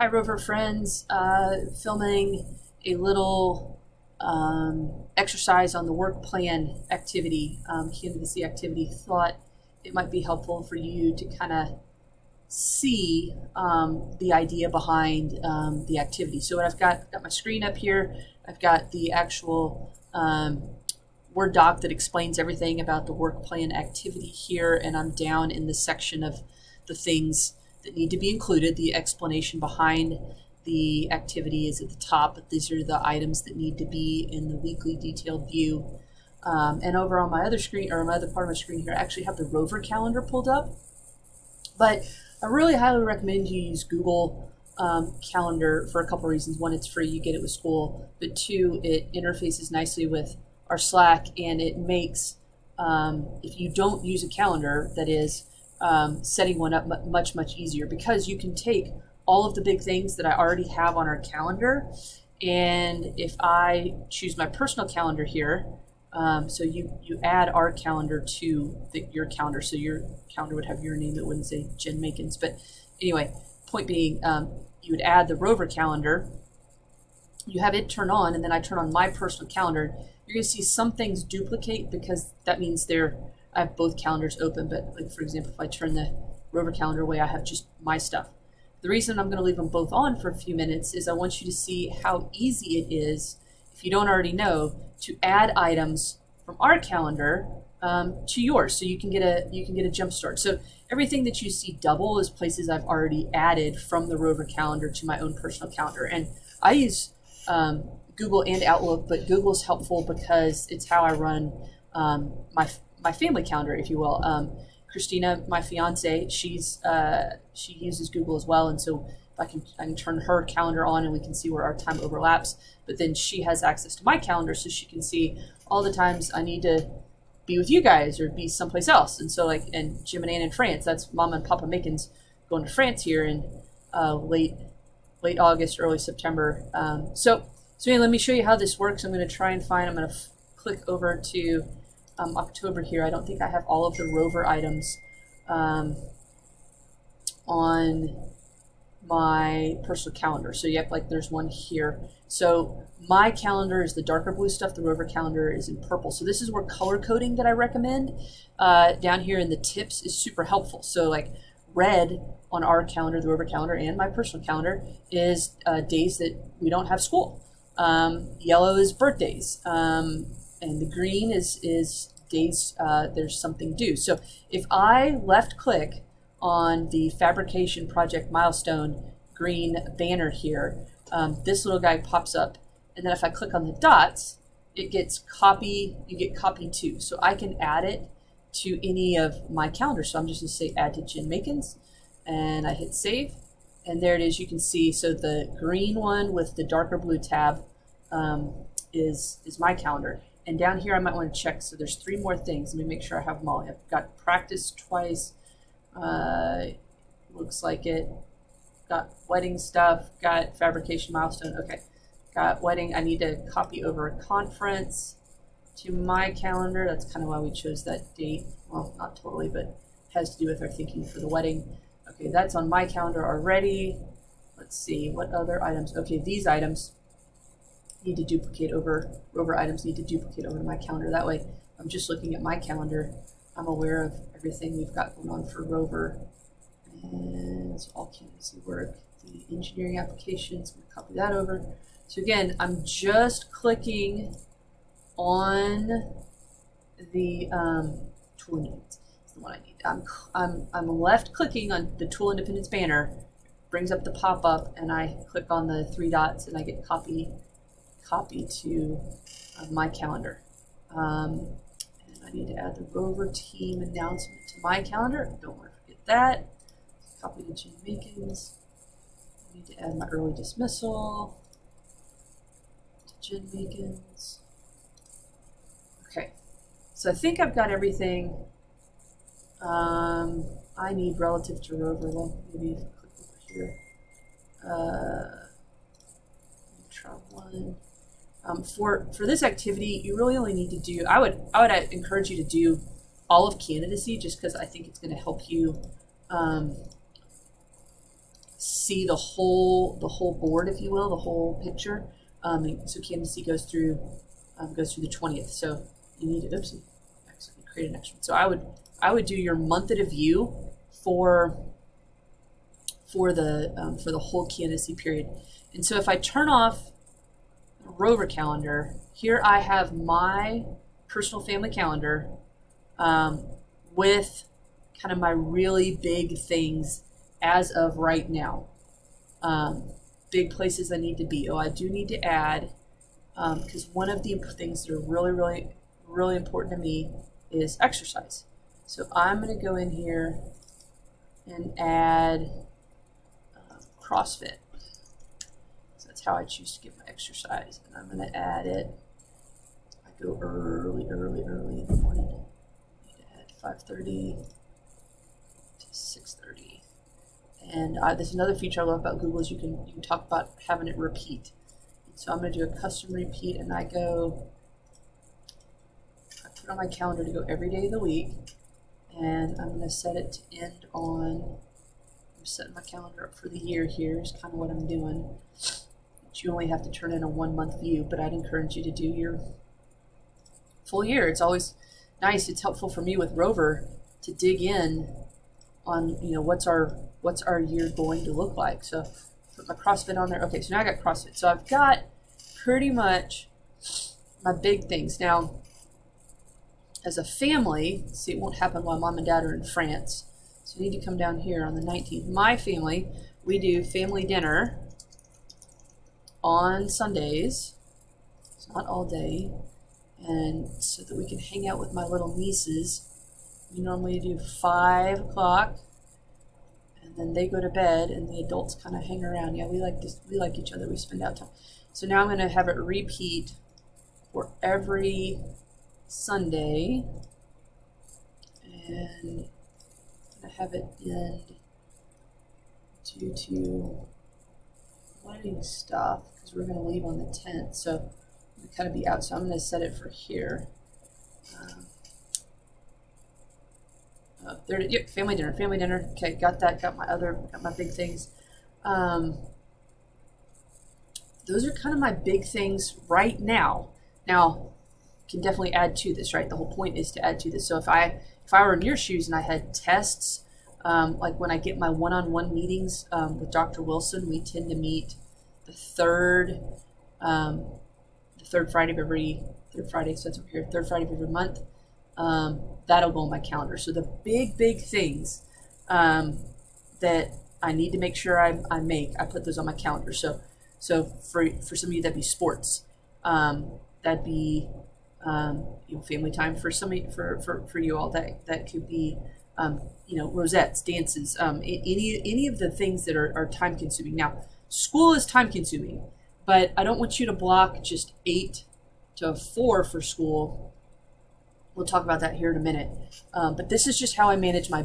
Hi Rover friends, filming a little exercise on the work plan activity, candidacy activity. Thought it might be helpful for you to kind of see the idea behind the activity. So what I've got my screen up here. I've got the actual Word doc that explains everything about the work plan activity here, and I'm down in the section of the things that need to be included. The explanation behind the activity is at the top, but these are the items that need to be in the weekly detailed view. And over on my other screen, or my other part of my screen here, I actually have the Rover calendar pulled up. But I really highly recommend you use Google Calendar for a couple reasons. One, it's free, you get it with school. But two, it interfaces nicely with our Slack, and it makes, if you don't use a calendar, that is, setting one up much easier, because you can take all of the big things that I already have on our calendar, and if I choose my personal calendar here, so you add our calendar to your calendar, so your calendar would have your name, it wouldn't say Jen Makins. But anyway, point being, you would add the Rover calendar, you have it turn on, and then I turn on my personal calendar. You're going to see some things duplicate, because that means I have both calendars open. But like, for example, if I turn the Rover calendar away, I have just my stuff. The reason I'm going to leave them both on for a few minutes is I want you to see how easy it is, if you don't already know, to add items from our calendar to yours, so you can get a jump start. So everything that you see double is places I've already added from the Rover calendar to my own personal calendar. And I use Google and Outlook, but Google's helpful because it's how I run my family calendar, if you will. Christina, my fiance, she uses Google as well, and so I can turn her calendar on, and we can see where our time overlaps. But then she has access to my calendar, so she can see all the times I need to be with you guys or be someplace else. And so, like, and Jim and Ann in France, that's Mama and Papa Makins going to France here in late August, early September. So anyway, let me show you how this works. I'm going to try and find. I'm going to click over to October here. I don't think I have all of the Rover items on my personal calendar. So yep, like there's one here. So my calendar is the darker blue stuff. The Rover calendar is in purple. So this is where color coding that I recommend down here in the tips is super helpful. So like red on our calendar, the Rover calendar, and my personal calendar is days that we don't have school. Yellow is birthdays. And the green is days there's something due. So if I left click on the fabrication project milestone green banner here, this little guy pops up, and then if I click on the dots, it gets copy. You get copy too, so I can add it to any of my calendars. So I'm just going to say add to Jen Makins, and I hit save, and there it is. You can see, so the green one with the darker blue tab is my calendar. And down here I might want to check, so there's 3 more things. Let me make sure I have them all. I've got practice twice, looks like it. Got wedding stuff, got fabrication milestone, okay. Got wedding, I need to copy over a conference to my calendar. That's kind of why we chose that date. Well, not totally, but has to do with our thinking for the wedding. Okay, that's on my calendar already. Let's see, what other items? Okay, these items need to duplicate over, Rover items need to duplicate over to my calendar. That way, I'm just looking at my calendar. I'm aware of everything we've got going on for Rover. And it's all candidacy work. The engineering applications, I'm gonna copy that over. So again, I'm just clicking on the tool independence. It's the one I need. I'm left clicking on the tool independence banner, brings up the pop-up, and I click on the 3 dots, and I get copy to my calendar. And I need to add the Rover team announcement to my calendar. Don't want to forget that. Copy to Jen Makins. I need to add my early dismissal to Jen Makins. Okay, so I think I've got everything I need relative to Rover. Well, maybe click over here. Try one. For this activity, you really only need to do, I would encourage you to do all of candidacy, just because I think it's going to help you see the whole board, if you will, the whole picture. So Candidacy goes through the 20th. So you need to, oopsie, actually create an extra one. So I would do your month at a view for the whole candidacy period. And so if I turn off the Rover calendar, here I have my personal family calendar with kind of my really big things as of right now. Big places I need to be. Oh, I do need to add, because one of the things that are really, really, really important to me is exercise. So I'm going to go in here and add CrossFit. So that's how I choose to get my exercise. And I'm going to add it. I go early in the morning. I need to add 5:30 to 6:30. And there's another feature I love about Google is you can talk about having it repeat. So I'm going to do a custom repeat, and I put on my calendar to go every day of the week, and I'm going to set it to end on. I'm setting my calendar up for the year here is kind of what I'm doing. But you only have to turn in a 1 month view, but I'd encourage you to do your full year. It's always nice. It's helpful for me with Rover to dig in on, what's our year going to look like. So put my CrossFit on there. Okay, so now I got CrossFit. So I've got pretty much my big things. Now, as a family, see, it won't happen while mom and dad are in France. So you need to come down here on the 19th. My family, we do family dinner on Sundays. It's not all day. And so that we can hang out with my little nieces. We normally do 5 o'clock. And then they go to bed, and the adults kind of hang around. Yeah, we like each other. We spend out time. So now I'm going to have it repeat for every Sunday, and I'm going to have it end due to wedding stuff because we're going to leave on the 10th. So I'm going to kind of be out. So I'm going to set it for here. There, yep, family dinner. Okay, got that. Got my big things. Those are kind of my big things right now. Now, you can definitely add to this, right? The whole point is to add to this. So if I were in your shoes and I had tests, like when I get my one-on-one meetings with Dr. Wilson, we tend to meet the third Friday of every month. That'll go on my calendar. So the big things that I need to make sure I put those on my calendar. So for some of you, that'd be sports. That'd be family time. For some for you all, that could be rosettes, dances, any of the things that are time consuming. Now, school is time consuming, but I don't want you to block just 8 to 4 for school. We'll talk about that here in a minute. But this is just how I manage my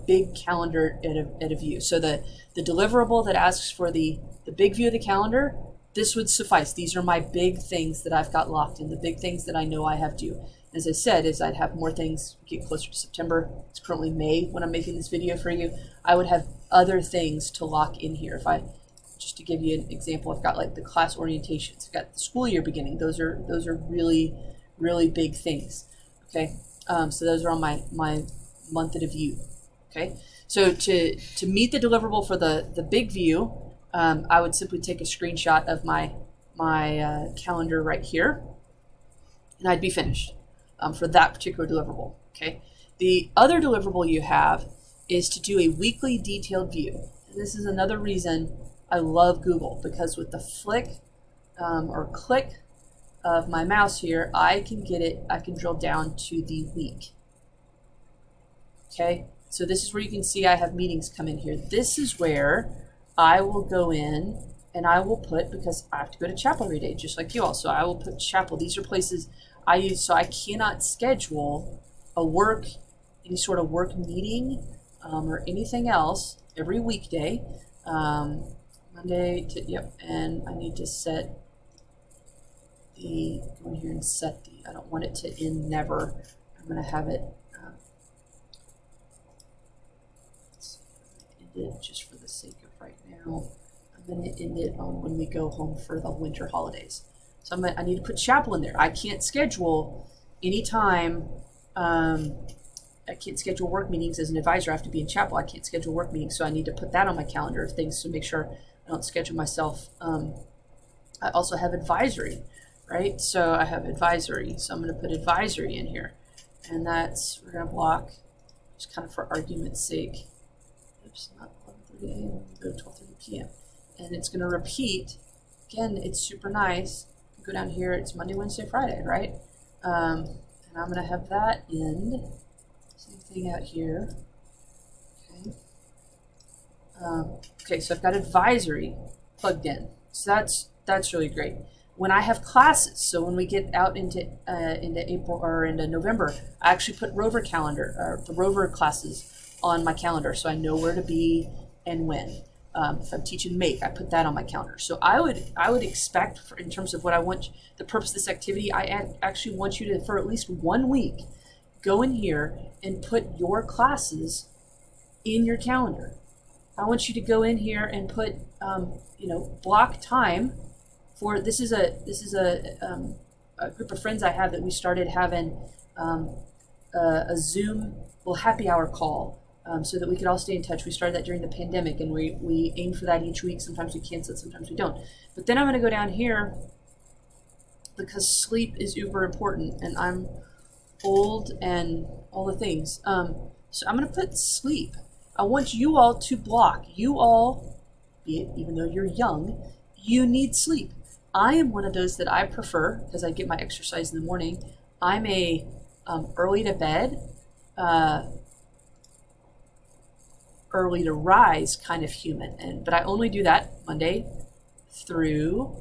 big calendar at a view. So the deliverable that asks for the big view of the calendar, this would suffice. These are my big things that I've got locked in, the big things that I know I have due. As I said, as I'd have more things get closer to September, it's currently May when I'm making this video for you, I would have other things to lock in here. Just to give you an example, I've got like the class orientations, I've got the school year beginning. Those are really, really big things. Okay, so those are on my month at a view. Okay, so to meet the deliverable for the big view, I would simply take a screenshot of my calendar right here, and I'd be finished for that particular deliverable. Okay, the other deliverable you have is to do a weekly detailed view. And this is another reason I love Google, because with the flick or click of my mouse here, I can drill down to the week. Okay, so this is where you can see I have meetings come in here. This is where I will go in and I will put, because I have to go to chapel every day, just like you all. So I will put chapel. These are places I use, so I cannot schedule any sort of work meeting or anything else every weekday. Monday to, and I need to set go in here and set I don't want it to end never. I'm going to have it end it just for the sake of right now. now I'm going to end it on when we go home for the winter holidays. So I need to put chapel in there. I can't schedule any time. I can't schedule work meetings as an advisor. I have to be in chapel. I can't schedule work meetings, so I need to put that on my calendar of things to make sure I don't schedule myself. I also have advisory, right? So I have advisory. So I'm going to put advisory in here, and we're going to block just kind of for argument's sake. Oops, not 11:30 a.m. Go 12:30 p.m. And it's going to repeat. Again, it's super nice. Go down here. It's Monday, Wednesday, Friday, right? And I'm going to have that end. Same thing out here. Okay. Okay, so I've got advisory plugged in. So that's really great. When I have classes, so when we get out into April or into November, I actually put Rover the Rover classes on my calendar, so I know where to be and when. If I'm teaching make, I put that on my calendar. So I would expect, in terms of what I want, the purpose of this activity, I actually want you to, for at least 1 week, go in here and put your classes in your calendar. I want you to go in here and put, block time for, this is a group of friends I have that we started having a Zoom happy hour call so that we could all stay in touch. We started that during the pandemic, and we aim for that each week. Sometimes we cancel it, sometimes we don't. But then I'm going to go down here because sleep is uber important, and I'm old and all the things. So I'm going to put sleep. I want you all to block. You all, even though you're young, you need sleep. I am one of those that I prefer, because I get my exercise in the morning. I'm a early to bed, early to rise kind of human, but I only do that Monday through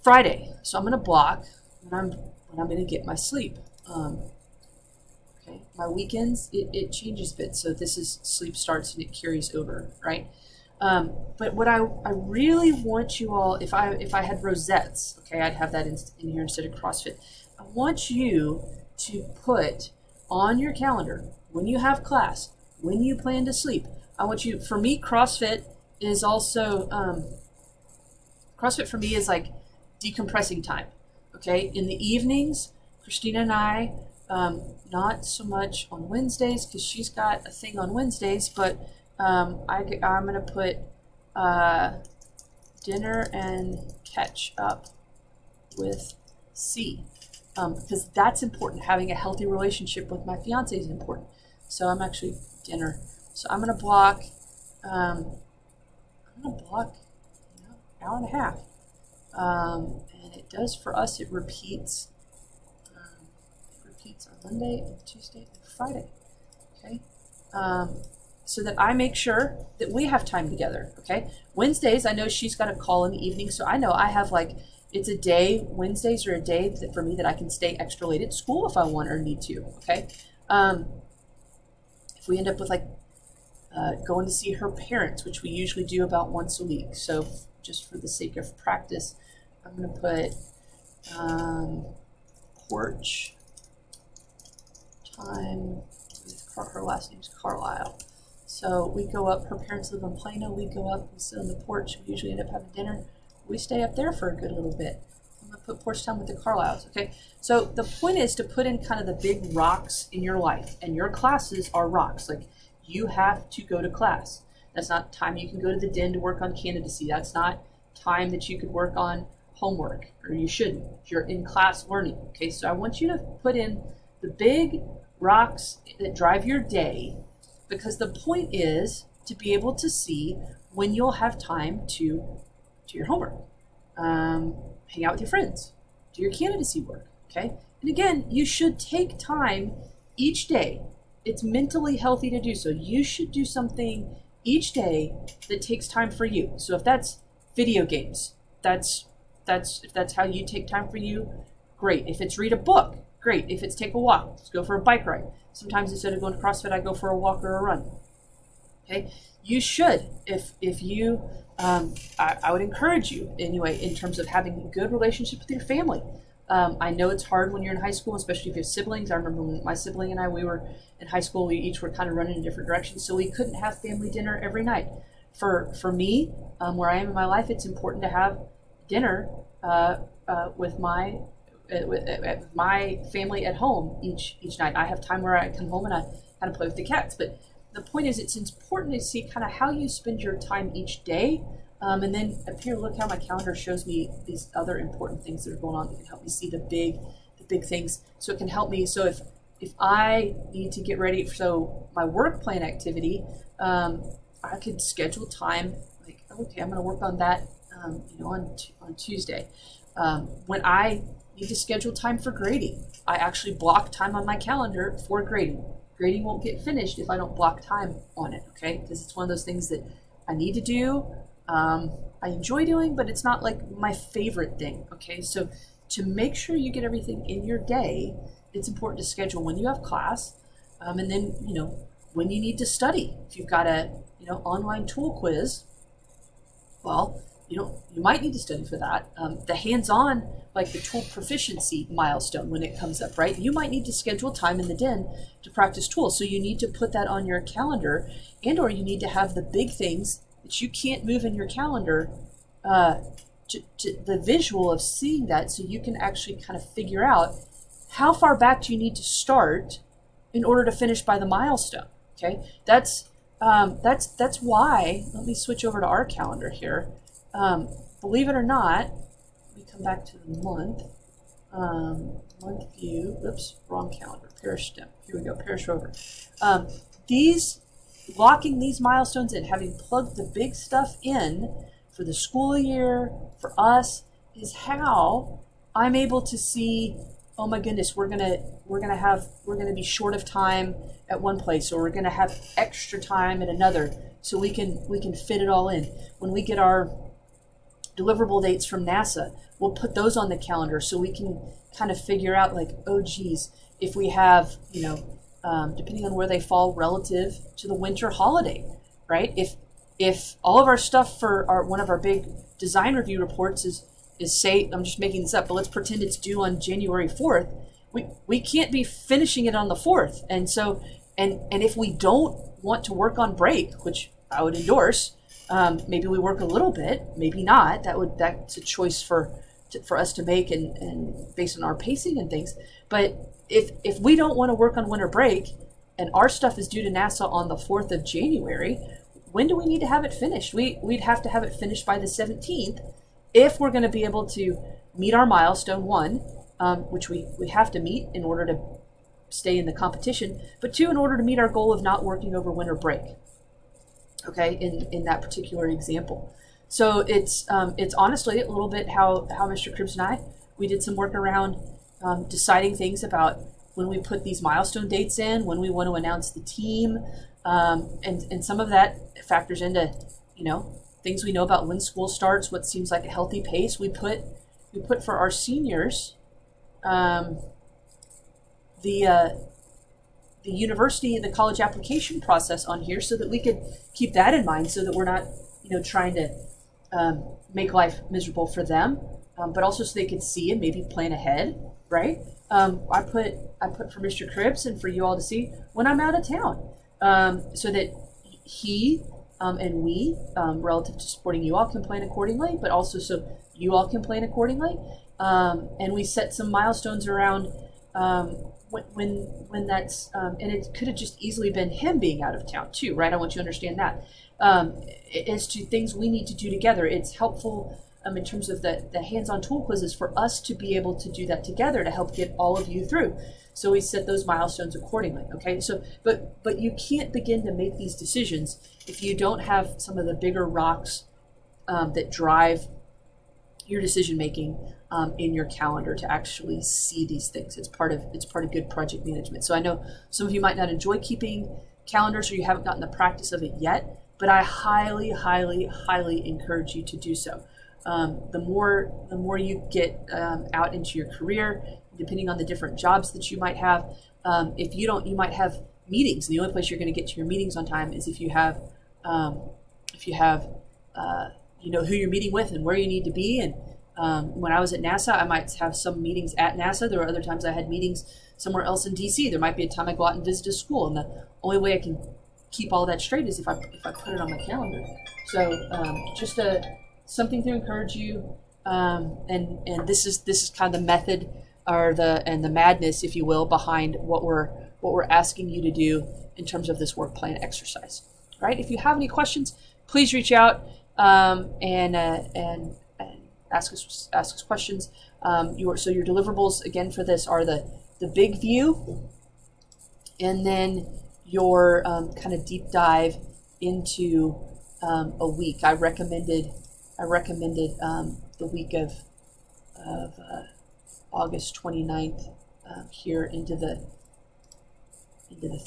Friday. So I'm going to block when I'm going to get my sleep. Okay, my weekends, it changes a bit. So this is sleep starts and it carries over, right? But what I really want you all, if I had rosettes, okay, I'd have that in here instead of CrossFit. I want you to put on your calendar when you have class, when you plan to sleep. I want you, for me, CrossFit is also, CrossFit for me is like decompressing time, okay? In the evenings, Christina and I, not so much on Wednesdays because she's got a thing on Wednesdays, but I'm going to put dinner and catch up with C, because that's important. Having a healthy relationship with my fiance is important. So I'm actually dinner. So I'm going to block, hour and a half. And it does for us, it repeats on Monday and Tuesday and Friday. Okay. So that I make sure that we have time together. Okay. Wednesdays, I know she's got a call in the evening. So I know I have it's a day, Wednesdays are a day that for me that I can stay extra late at school if I want or need to. Okay. If we end up with going to see her parents, which we usually do about once a week. So just for the sake of practice, I'm going to put porch time with her last name's Carlisle. So we go up, her parents live in Plano, we go up, we sit on the porch, we usually end up having dinner. We stay up there for a good little bit. I'm going to put porch time with the Carlisles, okay? So the point is to put in kind of the big rocks in your life, and your classes are rocks. Like, you have to go to class. That's not time you can go to the den to work on candidacy. That's not time that you could work on homework, or you shouldn't. You're in class learning, okay? So I want you to put in the big rocks that drive your day, because the point is to be able to see when you'll have time to do your homework, hang out with your friends, do your candidacy work, okay? And again, you should take time each day. It's mentally healthy to do so. You should do something each day that takes time for you. So if that's video games, if that's how you take time for you, great. If it's read a book, great. If it's take a walk, let's go for a bike ride. Sometimes instead of going to CrossFit, I go for a walk or a run. Okay, you should. If you, I would encourage you anyway in terms of having a good relationship with your family. I know it's hard when you're in high school, especially if you have siblings. I remember when my sibling and I, we were in high school, we each were kind of running in different directions, so we couldn't have family dinner every night. for me, where I am in my life, it's important to have dinner with my family at home each night. I have time where I come home and I kind of play with the cats. But the point is, it's important to see kind of how you spend your time each day. And then up here, look how my calendar shows me these other important things that are going on that can help me see the big things. So it can help me. So if I need to get ready, so my work plan activity, I could schedule time like, okay, I'm going to work on that, on Tuesday. When I need to schedule time for grading, I actually block time on my calendar for grading. Grading won't get finished if I don't block time on it, okay? Because it's one of those things that I need to do. I enjoy doing, but it's not like my favorite thing, okay? So to make sure you get everything in your day, it's important to schedule when you have class, and then, when you need to study. If you've got a, online tool quiz, well, you might need to study for that. The hands-on, like the tool proficiency milestone when it comes up, right? You might need to schedule time in the den to practice tools. So you need to put that on your calendar, and or you need to have the big things that you can't move in your calendar, to the visual of seeing that, so you can actually kind of figure out how far back do you need to start in order to finish by the milestone. Okay, that's why. Let me switch over to our calendar here. Believe it or not, let me come back to the month view. Oops, wrong calendar. Parish STEM. Here we go. Parish Rover. Locking these milestones in, having plugged the big stuff in for the school year, for us, is how I'm able to see, oh my goodness, we're gonna be short of time at one place, or we're gonna have extra time at another, so we can fit it all in. When we get our deliverable dates from NASA, we'll put those on the calendar so we can kind of figure out, like, oh geez, if we have, depending on where they fall relative to the winter holiday, right? If all of our stuff for one of our big design review reports is say, I'm just making this up, but let's pretend it's due on January 4th, we can't be finishing it on the 4th. And so, and if we don't want to work on break, which I would endorse, maybe we work a little bit, maybe not. That's a choice for us to make, and based on our pacing and things. But if we don't want to work on winter break and our stuff is due to NASA on the 4th of January, when do we need to have it finished? We'd have to have it finished by the 17th if we're going to be able to meet our milestone, one, which we have to meet in order to stay in the competition, but two, in order to meet our goal of not working over winter break, okay, in that particular example. So it's honestly a little bit how Mr. Cribbs and I, we did some work around deciding things about when we put these milestone dates in, when we want to announce the team, and some of that factors into, things we know about when school starts, what seems like a healthy pace. We put for our seniors, the university, the college application process on here, so that we could keep that in mind, so that we're not, trying to make life miserable for them, but also so they could see and maybe plan ahead, right? I put for Mr. Cribbs and for you all to see when I'm out of town, so that he and we, relative to supporting you all, can plan accordingly, but also so you all can plan accordingly. And we set some milestones around when that's, and it could have just easily been him being out of town too, right? I want you to understand that. As to things we need to do together, it's helpful in terms of the hands-on tool quizzes for us to be able to do that together to help get all of you through. So we set those milestones accordingly, okay? So, but you can't begin to make these decisions if you don't have some of the bigger rocks that drive your decision-making in your calendar to actually see these things. It's part of good project management. So I know some of you might not enjoy keeping calendars, or you haven't gotten the practice of it yet, but I highly, highly, highly encourage you to do so. The more you get out into your career, depending on the different jobs that you might have, if you don't, you might have meetings, and the only place you're going to get to your meetings on time is if you have who you're meeting with and where you need to be. And when I was at NASA, I might have some meetings at NASA. There were other times I had meetings somewhere else in DC. There might be a time I go out and visit a school, and the only way I can keep all that straight is if I put it on my calendar. So just something to encourage you, and this is kind of the method or the madness, if you will, behind what we're asking you to do in terms of this work plan exercise. All right. If you have any questions, please reach out and ask us questions. Your deliverables again for this are the big view, and then your kind of deep dive into a week. I recommended the week of August 29th here into the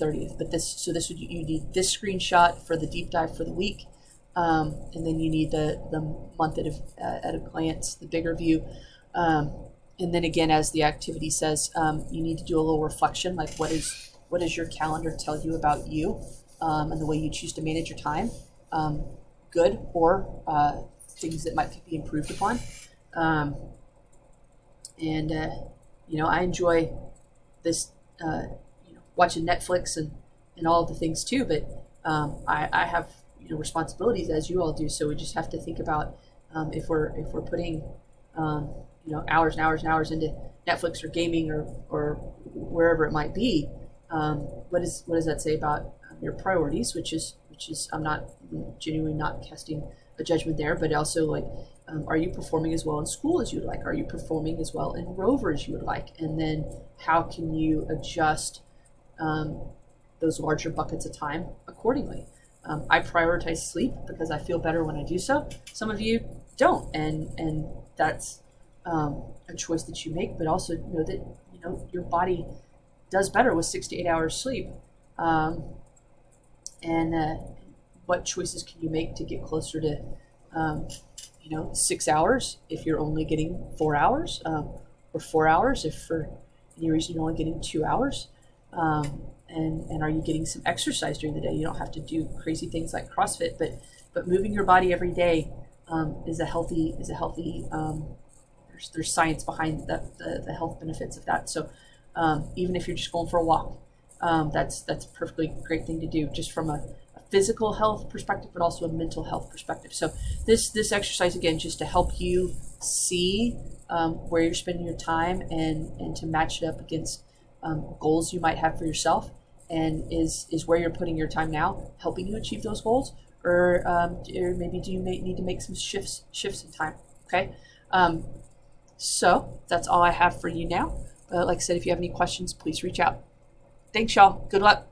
30th. But this would, you need this screenshot for the deep dive for the week, and then you need the month at a glance, the bigger view. And then again, as the activity says, you need to do a little reflection, like what does your calendar tell you about you, and the way you choose to manage your time, good or things that might be improved upon. I enjoy this, watching Netflix and all of the things too, but I have responsibilities as you all do, so we just have to think about if we're putting hours and hours and hours into Netflix or gaming or wherever it might be. What does that say about your priorities? Which is I'm not genuinely not casting a judgment there, but also like, are you performing as well in school as you would like? Are you performing as well in Rover as you would like? And then how can you adjust those larger buckets of time accordingly? I prioritize sleep because I feel better when I do so. Some of you don't, and that's a choice that you make. But also know that your body does better with 6 to 8 hours sleep. What choices can you make to get closer to 6 hours if you're only getting 4 hours, or 4 hours if for any reason you're only getting 2 hours? And are you getting some exercise during the day? You don't have to do crazy things like CrossFit, but moving your body every day is a healthy. There's science behind the health benefits of that. So even if you're just going for a walk, that's a perfectly great thing to do, just from a physical health perspective, but also a mental health perspective. So this exercise, again, just to help you see where you're spending your time and to match it up against goals you might have for yourself, and is where you're putting your time now helping you achieve those goals, or maybe do you need to make some shifts in time? Okay, so that's all I have for you now. Like I said, if you have any questions, please reach out. Thanks, y'all. Good luck.